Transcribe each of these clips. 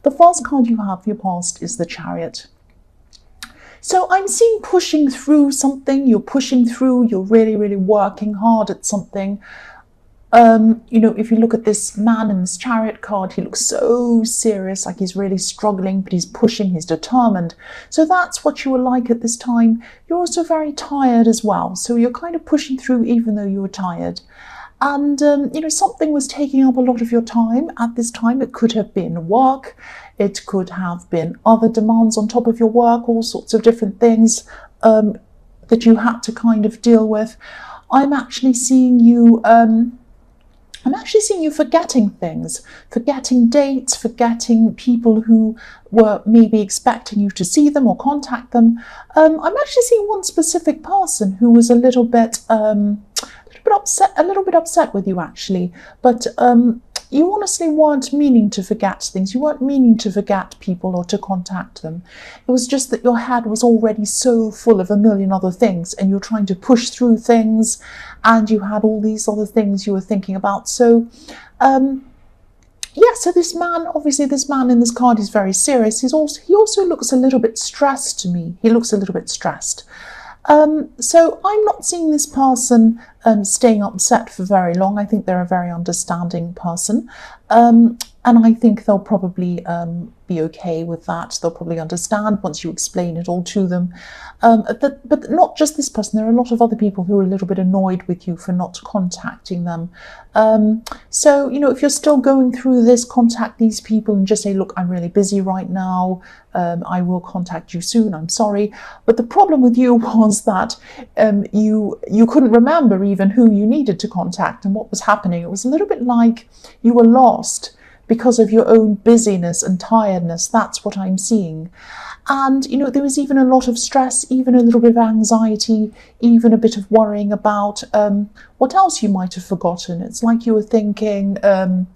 The first card you have for your past is the Chariot. So I'm seeing pushing through something. You're pushing through. You're really, really working hard at something. If you look at this man in this Chariot card, he looks so serious, like he's really struggling, but he's pushing, he's determined. So that's what you were like at this time. You're also very tired as well. So you're kind of pushing through even though you were tired. And, something was taking up a lot of your time at this time. It could have been work. It could have been other demands on top of your work, all sorts of different things that you had to kind of deal with. I'm actually seeing you forgetting things, forgetting dates, forgetting people who were maybe expecting you to see them or contact them. I'm actually seeing one specific person who was a little bit upset with you actually, but you honestly weren't meaning to forget things. You weren't meaning to forget people or to contact them. It was just that your head was already so full of a million other things and you're trying to push through things and you had all these other things you were thinking about. So, so this man in this card is very serious. He also looks a little bit stressed to me. He looks a little bit stressed. So I'm not seeing this person staying upset for very long. I think they're a very understanding person. And I think they'll probably be okay with that. They'll probably understand once you explain it all to them. But not just this person. There are a lot of other people who are a little bit annoyed with you for not contacting them. So, if you're still going through this, contact these people and just say, look, I'm really busy right now. I will contact you soon. I'm sorry. But the problem with you was that you couldn't remember even who you needed to contact and what was happening. It was a little bit like you were lost because of your own busyness and tiredness. That's what I'm seeing. And, there was even a lot of stress, even a little bit of anxiety, even a bit of worrying about what else you might have forgotten. It's like you were thinking, oh,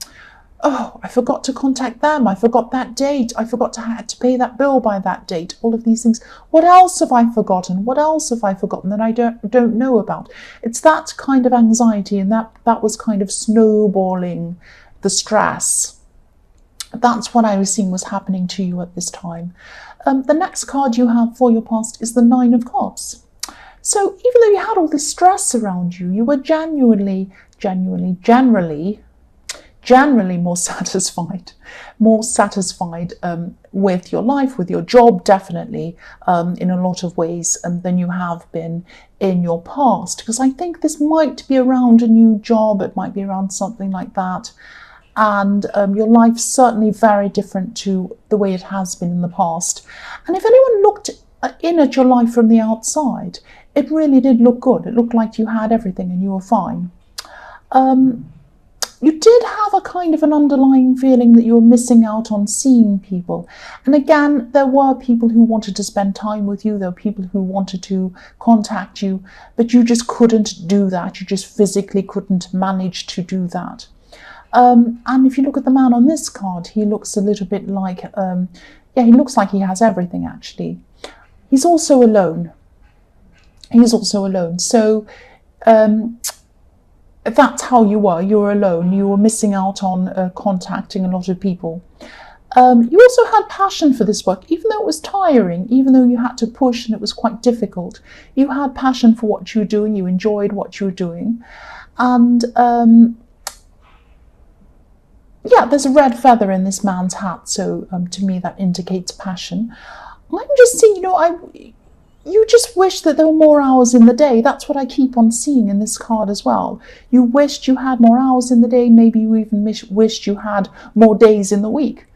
I forgot to contact them. I forgot that date. I forgot to pay that bill by that date. All of these things. What else have I forgotten? What else have I forgotten that I don't know about? It's that kind of anxiety, and that was kind of snowballing the stress. That's what I was seeing was happening to you at this time. The next card you have for your past is the Nine of Cups. So even though you had all this stress around you, you were generally more satisfied with your life, with your job, definitely, in a lot of ways than you have been in your past. Because I think this might be around a new job, it might be around something like that. And your life's certainly very different to the way it has been in the past. And if anyone looked in at your life from the outside, it really did look good. It looked like you had everything and you were fine. You did have a kind of an underlying feeling that you were missing out on seeing people. And again, there were people who wanted to spend time with you. There were people who wanted to contact you, but you just couldn't do that. You just physically couldn't manage to do that. And if you look at the man on this card, he looks a little bit like, he looks like he has everything, actually. He's also alone. So that's how you were. You were alone. You were missing out on contacting a lot of people. You also had passion for this work, even though it was tiring, even though you had to push and it was quite difficult. You had passion for what you were doing. You enjoyed what you were doing. And there's a red feather in this man's hat, so to me that indicates passion. I'm just seeing, you just wish that there were more hours in the day. That's what I keep on seeing in this card as well. You wished you had more hours in the day. Maybe you even wished you had more days in the week,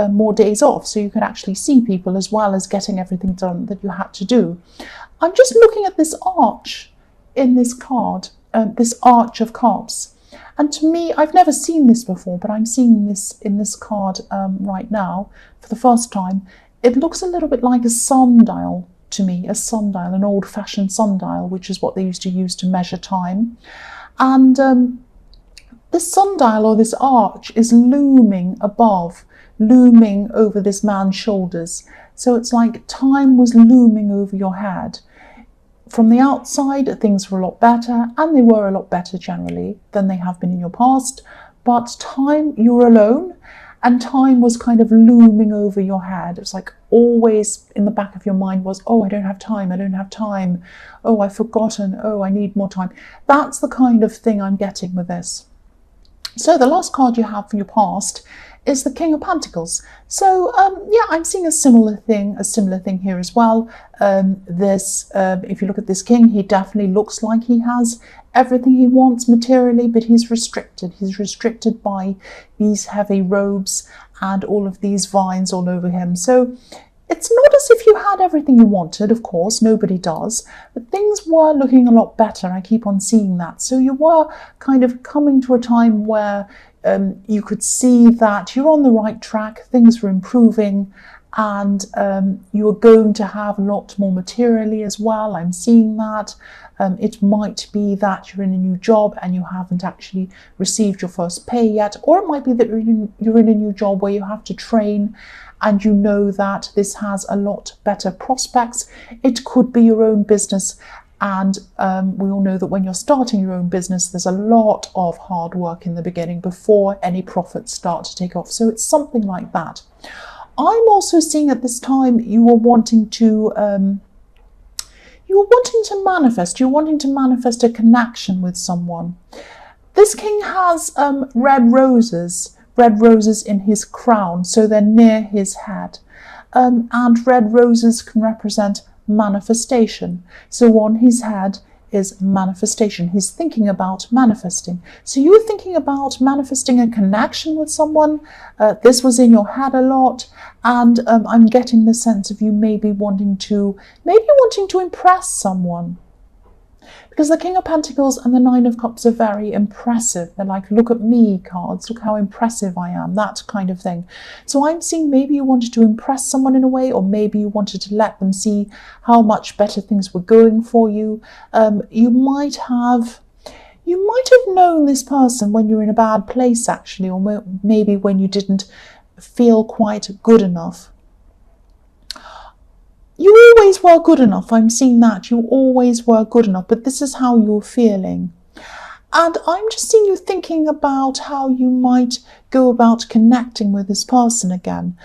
more days off, so you could actually see people as well as getting everything done that you had to do. I'm just looking at this arch in this card, this Arch of Cups. And to me, I've never seen this before, but I'm seeing this in this card right now for the first time. It looks a little bit like a sundial to me, a sundial, an old-fashioned sundial, which is what they used to use to measure time. And this sundial or this arch is looming over this man's shoulders. So it's like time was looming over your head. From the outside, things were a lot better, and they were a lot better generally than they have been in your past. But time, you're alone, and time was kind of looming over your head. It's like always in the back of your mind was, oh, I don't have time, I don't have time. Oh, I've forgotten. Oh, I need more time. That's the kind of thing I'm getting with this. So the last card you have for your past is the King of Pentacles. So yeah, I'm seeing a similar thing here as well. If you look at this king, he definitely looks like he has everything he wants materially, but he's restricted. He's restricted by these heavy robes and all of these vines all over him. So it's not as if you had everything you wanted, of course, nobody does, but things were looking a lot better. I keep on seeing that. So you were kind of coming to a time where you could see that you're on the right track, things were improving, and you're going to have a lot more materially as well. I'm seeing that. It might be that you're in a new job and you haven't actually received your first pay yet, or it might be that you're in a new job where you have to train and you know that this has a lot better prospects. It could be your own business, and we all know that when you're starting your own business, there's a lot of hard work in the beginning before any profits start to take off. So it's something like that. I'm also seeing at this time you were wanting to manifest. You're wanting to manifest a connection with someone. This king has red roses in his crown, so they're near his head. And red roses can represent manifestation. So on his head is manifestation. He's thinking about manifesting. So you're thinking about manifesting a connection with someone. This was in your head a lot, and I'm getting the sense of you maybe wanting to impress someone. Because the King of Pentacles and the Nine of Cups are very impressive. They're like, look at me cards, look how impressive I am, that kind of thing. So I'm seeing maybe you wanted to impress someone in a way, or maybe you wanted to let them see how much better things were going for you. You might have known this person when you were in a bad place, actually, or maybe when you didn't feel quite good enough. You always were good enough. I'm seeing that. You always were good enough, but this is how you're feeling. And I'm just seeing you thinking about how you might go about connecting with this person again.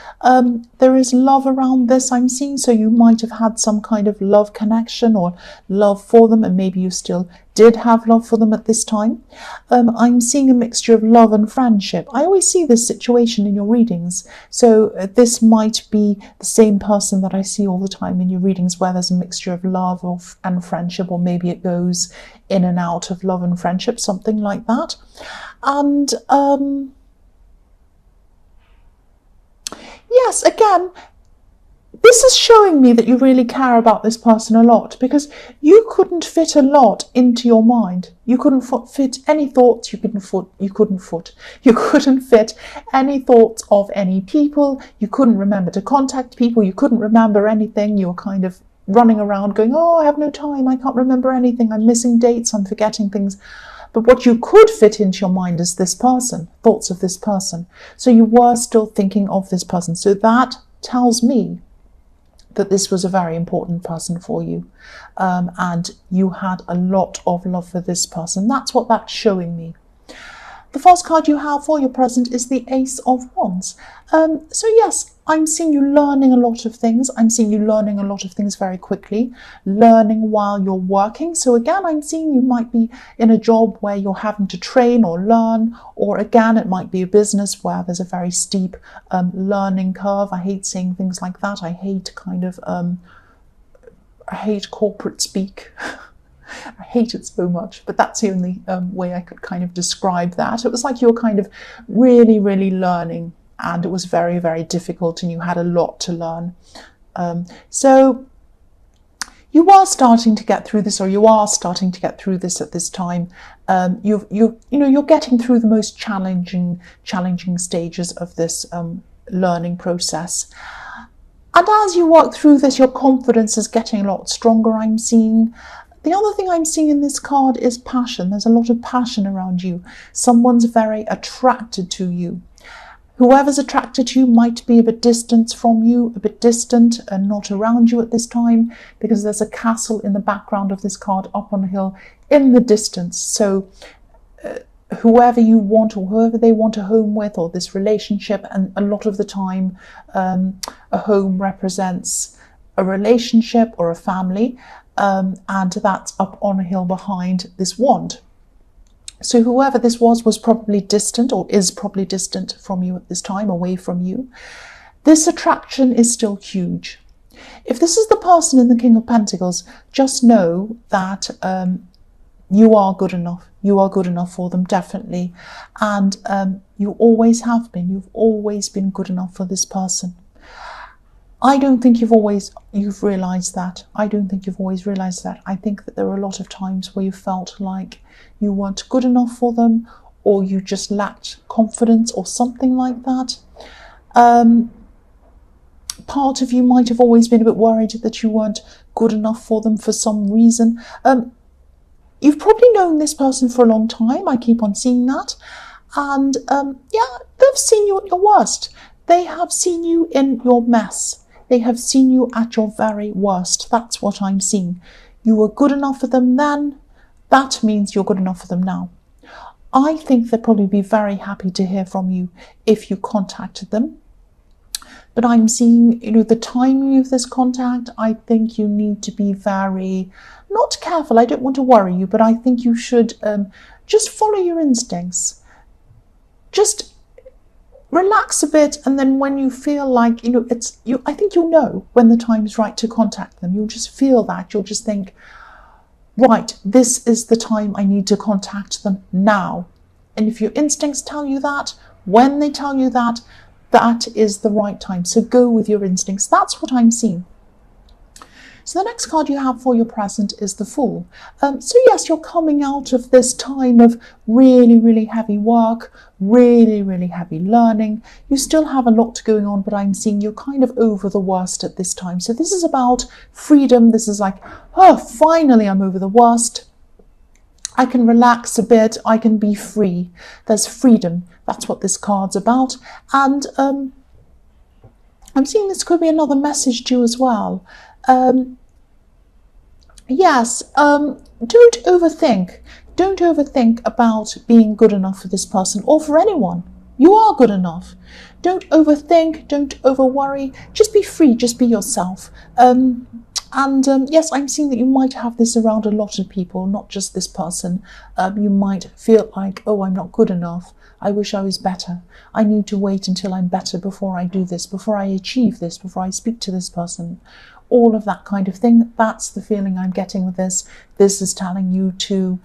There is love around this, I'm seeing, so you might have had some kind of love connection or love for them, and maybe you still did have love for them at this time. I'm seeing a mixture of love and friendship. I always see this situation in your readings, so this might be the same person that I see all the time in your readings, where there's a mixture of love and friendship, or maybe it goes in and out of love and friendship, something like that. And yes, again, this is showing me that you really care about this person a lot, because you couldn't fit a lot into your mind. You couldn't fit any thoughts. You couldn't fit any thoughts of any people. You couldn't remember to contact people. You couldn't remember anything. You were kind of running around going, oh, I have no time. I can't remember anything. I'm missing dates. I'm forgetting things. But what you could fit into your mind is this person, thoughts of this person. So you were still thinking of this person. So that tells me that this was a very important person for you. And you had a lot of love for this person. That's what that's showing me. The first card you have for your present is the Ace of Wands. So yes, I'm seeing you learning a lot of things. I'm seeing you learning a lot of things very quickly, learning while you're working. So again, I'm seeing you might be in a job where you're having to train or learn, or again, it might be a business where there's a very steep learning curve. I hate saying things like that. I hate I hate corporate speak. I hate it so much, but that's the only way I could kind of describe that. It was like you were kind of really, really learning, and it was very, very difficult, and you had a lot to learn. So you are starting to get through this, or you are starting to get through this at this time. You're getting through the most challenging stages of this learning process. And as you work through this, your confidence is getting a lot stronger, I'm seeing. The other thing I'm seeing in this card is passion. There's a lot of passion around you. Someone's very attracted to you. Whoever's attracted to you might be a bit distant from you, a bit distant and not around you at this time, because there's a castle in the background of this card up on a hill in the distance. So whoever you want or whoever they want a home with, or this relationship. And a lot of the time a home represents a relationship or a family, and that's up on a hill behind this wand. So whoever this was probably distant, or is probably distant from you at this time, away from you. This attraction is still huge. If this is the person in the King of Pentacles, just know that you are good enough. You are good enough for them, definitely. And you always have been. You've always been good enough for this person. I don't think you've realised that. I don't think you've always realised that. I think that there are a lot of times where you felt like you weren't good enough for them, or you just lacked confidence or something like that. Part of you might have always been a bit worried that you weren't good enough for them for some reason. You've probably known this person for a long time. I keep on seeing that. And yeah, they've seen you at your worst. They have seen you in your mess. They have seen you at your very worst. That's what I'm seeing. You were good enough for them then. That means you're good enough for them now. I think they'd probably be very happy to hear from you if you contacted them. But I'm seeing, the timing of this contact, I think you need to be very, not careful. I don't want to worry you, but I think you should just follow your instincts. Just relax a bit, and then when you feel like, I think you'll know when the time's right to contact them. You'll just feel that. You'll just think, right, this is the time I need to contact them now. And if your instincts tell you that, when they tell you that, that is the right time. So go with your instincts. That's what I'm seeing. So the next card you have for your present is the Fool. So yes, you're coming out of this time of really, really heavy work, really, really heavy learning. You still have a lot going on, but I'm seeing you're kind of over the worst at this time. So this is about freedom. This is like, oh, finally I'm over the worst. I can relax a bit. I can be free. There's freedom. That's what this card's about. And I'm seeing this could be another message to you as well. Yes, don't overthink. Don't overthink about being good enough for this person or for anyone. You are good enough. Don't overthink. Don't overworry. Just be free. Just be yourself. Yes, I'm seeing that you might have this around a lot of people, not just this person. You might feel like, oh, I'm not good enough. I wish I was better. I need to wait until I'm better before I do this, before I achieve this, before I speak to this person. All of that kind of thing. That's the feeling I'm getting with this. This is telling you to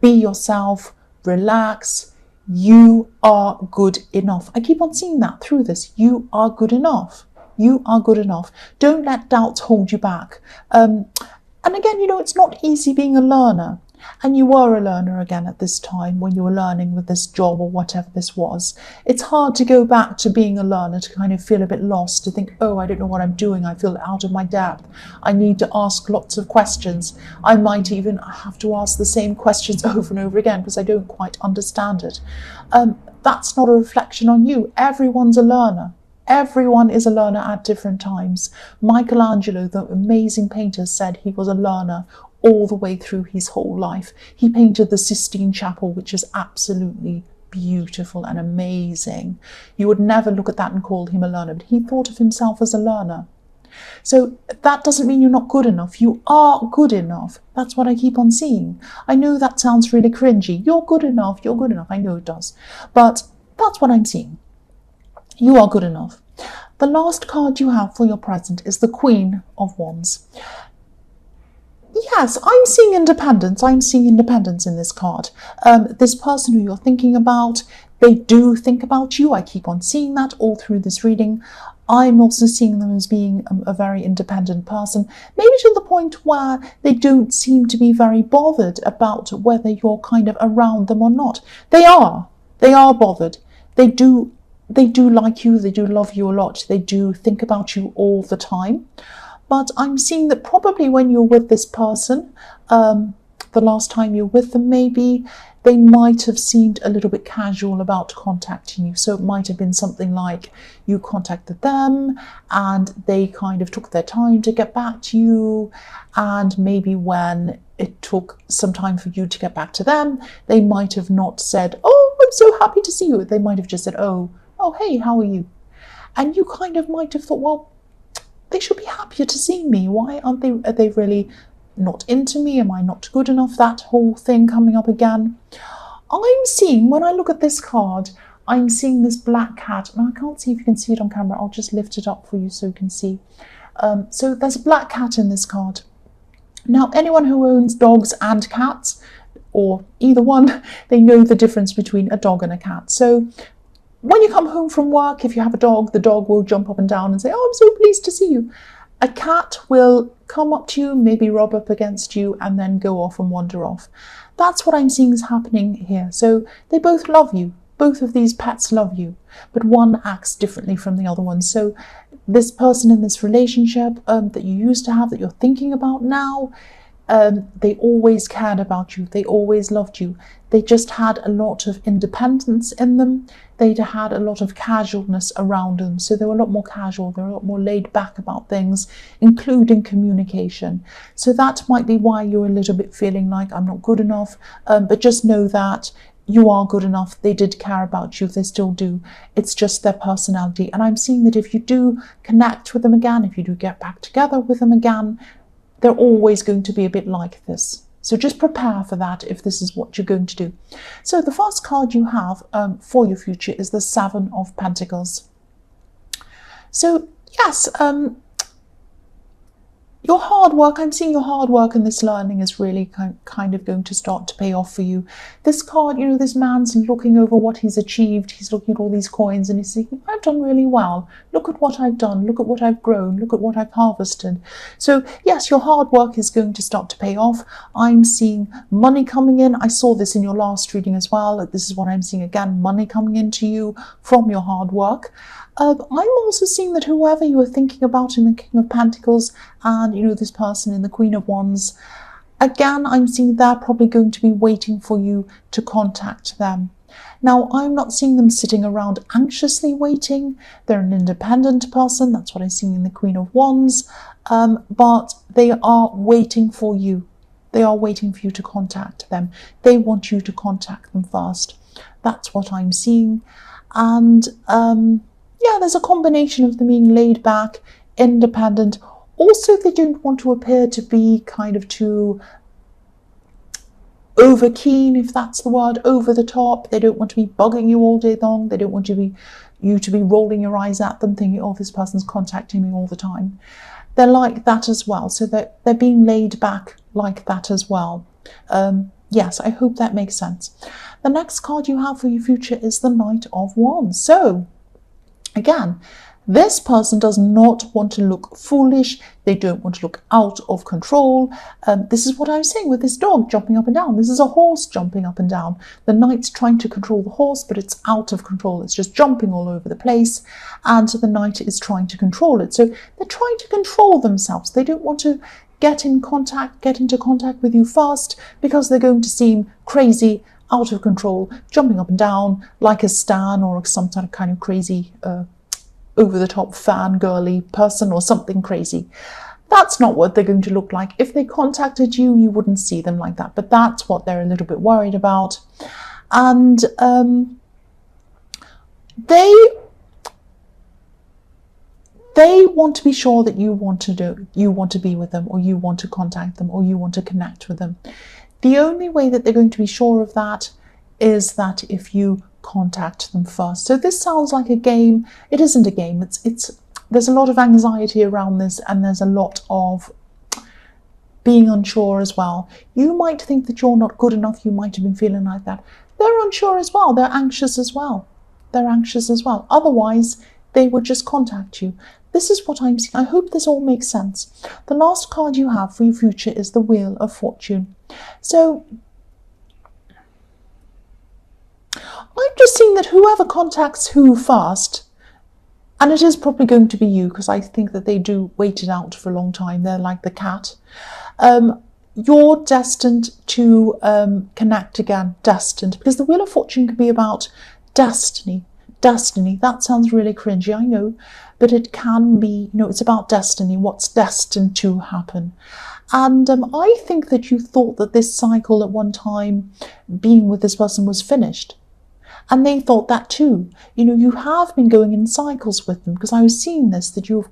be yourself, relax. You are good enough. I keep on seeing that through this. You are good enough. You are good enough. Don't let doubts hold you back. And again, it's not easy being a learner. And you were a learner again at this time when you were learning with this job or whatever this was. It's hard to go back to being a learner, to kind of feel a bit lost, to think, oh, I don't know what I'm doing. I feel out of my depth. I need to ask lots of questions. I might even have to ask the same questions over and over again because I don't quite understand it. That's not a reflection on you. Everyone's a learner. Everyone is a learner at different times. Michelangelo, the amazing painter, said he was a learner all the way through his whole life. He painted the Sistine Chapel, which is absolutely beautiful and amazing. You would never look at that and call him a learner, but he thought of himself as a learner. So that doesn't mean you're not good enough. You are good enough. That's what I keep on seeing. I know that sounds really cringy. You're good enough. You're good enough. I know it does. But that's what I'm seeing. You are good enough. The last card you have for your present is the Queen of Wands. Yes, I'm seeing independence. I'm seeing independence in this card. This person who you're thinking about, they do think about you. I keep on seeing that all through this reading. I'm also seeing them as being a very independent person, maybe to the point where they don't seem to be very bothered about whether you're kind of around them or not. They are bothered. They do like you. They do love you a lot. They do think about you all the time. But I'm seeing that probably when you're with this person, the last time you're with them, maybe they might have seemed a little bit casual about contacting you. So it might have been something like you contacted them and they kind of took their time to get back to you. And maybe when it took some time for you to get back to them, they might have not said, oh, I'm so happy to see you. They might have just said, oh, hey, how are you? And you kind of might have thought, well, they should be happier to see me. Why aren't they? Are they really not into me? Am I not good enough? That whole thing coming up again. I'm seeing, when I look at this card, I'm seeing this black cat. Now, I can't see if you can see it on camera. I'll just lift it up for you so you can see. So there's a black cat in this card. Now, anyone who owns dogs and cats, or either one, they know the difference between a dog and a cat. So when you come home from work, if you have a dog, the dog will jump up and down and say, oh, I'm so pleased to see you. A cat will come up to you, maybe rub up against you, and then go off and wander off. That's what I'm seeing is happening here. So they both love you. Both of these pets love you, but one acts differently from the other one. So this person in this relationship that you used to have, that you're thinking about now, they always cared about you. They always loved you. They just had a lot of independence in them. They had a lot of casualness around them. So they were a lot more casual. They were a lot more laid back about things, including communication. So that might be why you're a little bit feeling like I'm not good enough. But just know that you are good enough. They did care about you. They still do. It's just their personality. And I'm seeing that if you do connect with them again, if you do get back together with them again, they're always going to be a bit like this. So just prepare for that if this is what you're going to do. So the first card you have for your future is the Seven of Pentacles. So yes, your hard work, I'm seeing your hard work and this learning is really kind of going to start to pay off for you. This card, you know, this man's looking over what he's achieved. He's looking at all these coins and he's thinking, I've done really well. Look at what I've done. Look at what I've grown. Look at what I've harvested. So yes, your hard work is going to start to pay off. I'm seeing money coming in. I saw this in your last reading as well. This is what I'm seeing again, money coming into you from your hard work. I'm also seeing that whoever you were thinking about in the King of Pentacles and, you know, this person in the Queen of Wands, again, I'm seeing they're probably going to be waiting for you to contact them. Now, I'm not seeing them sitting around anxiously waiting. They're an independent person. That's what I'm seeing in the Queen of Wands. But they are waiting for you. They are waiting for you to contact them. They want you to contact them first. That's what I'm seeing. And yeah, there's a combination of them being laid back, independent. Also, they don't want to appear to be kind of too over keen, if that's the word, over the top. They don't want to be bugging you all day long. They don't want you to be rolling your eyes at them, thinking, oh, this person's contacting me all the time. They're like that as well. So they're being laid back like that as well. Yes, I hope that makes sense. The next card you have for your future is the Knight of Wands. So again, this person does not want to look foolish. They don't want to look out of control. This is what I was saying with this dog jumping up and down. This is a horse jumping up and down. The knight's trying to control the horse, but it's out of control. It's just jumping all over the place. And so the knight is trying to control it. So they're trying to control themselves. They don't want to get into contact with you fast because they're going to seem crazy, out of control, jumping up and down like a stan or some kind of crazy over-the-top fangirly person or something crazy. That's not what they're going to look like. If they contacted you, you wouldn't see them like that. But that's what they're a little bit worried about. And they want to be sure that you want to be with them, or you want to contact them, or you want to connect with them. The only way that they're going to be sure of that is that if you contact them first. So this sounds like a game. It isn't a game. There's a lot of anxiety around this, and there's a lot of being unsure as well. You might think that you're not good enough. You might have been feeling like that. They're unsure as well. They're anxious as well. Otherwise, they would just contact you. This is what I'm seeing. I hope this all makes sense. The last card you have for your future is the Wheel of Fortune. So I'm just seeing that whoever contacts who first, and it is probably going to be you, because I think that they do wait it out for a long time. They're like the cat. you're destined to connect again, destined, because the Wheel of Fortune can be about destiny. Destiny, that sounds really cringy, I know, but it can be, it's about destiny, what's destined to happen. And I think that you thought that this cycle at one time, being with this person, was finished. And they thought that too. You have been going in cycles with them, because I was seeing this, that you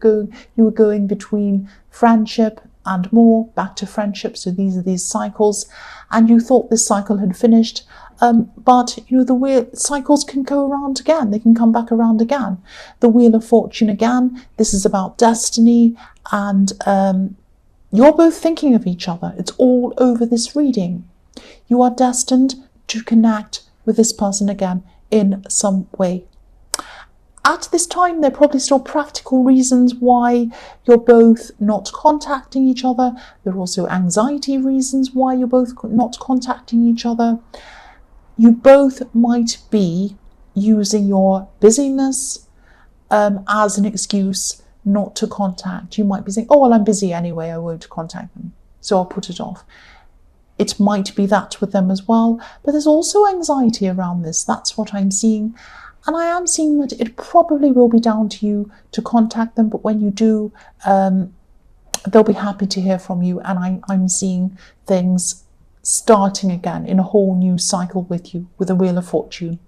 were going between friendship and more, back to friendship. So these are these cycles, and you thought this cycle had finished. But the wheel cycles can go around again. They can come back around again. The Wheel of Fortune again. This is about destiny, and you're both thinking of each other. It's all over this reading. You are destined to connect with this person again in some way. At this time, there are probably still practical reasons why you're both not contacting each other. There are also anxiety reasons why you're both not contacting each other. You both might be using your busyness as an excuse not to contact. You might be saying, oh, well, I'm busy anyway, I won't contact them, so I'll put it off. It might be that with them as well, but there's also anxiety around this. That's what I'm seeing. And I am seeing that it probably will be down to you to contact them, but when you do, they'll be happy to hear from you. And I'm seeing things starting again in a whole new cycle with you, with the Wheel of Fortune.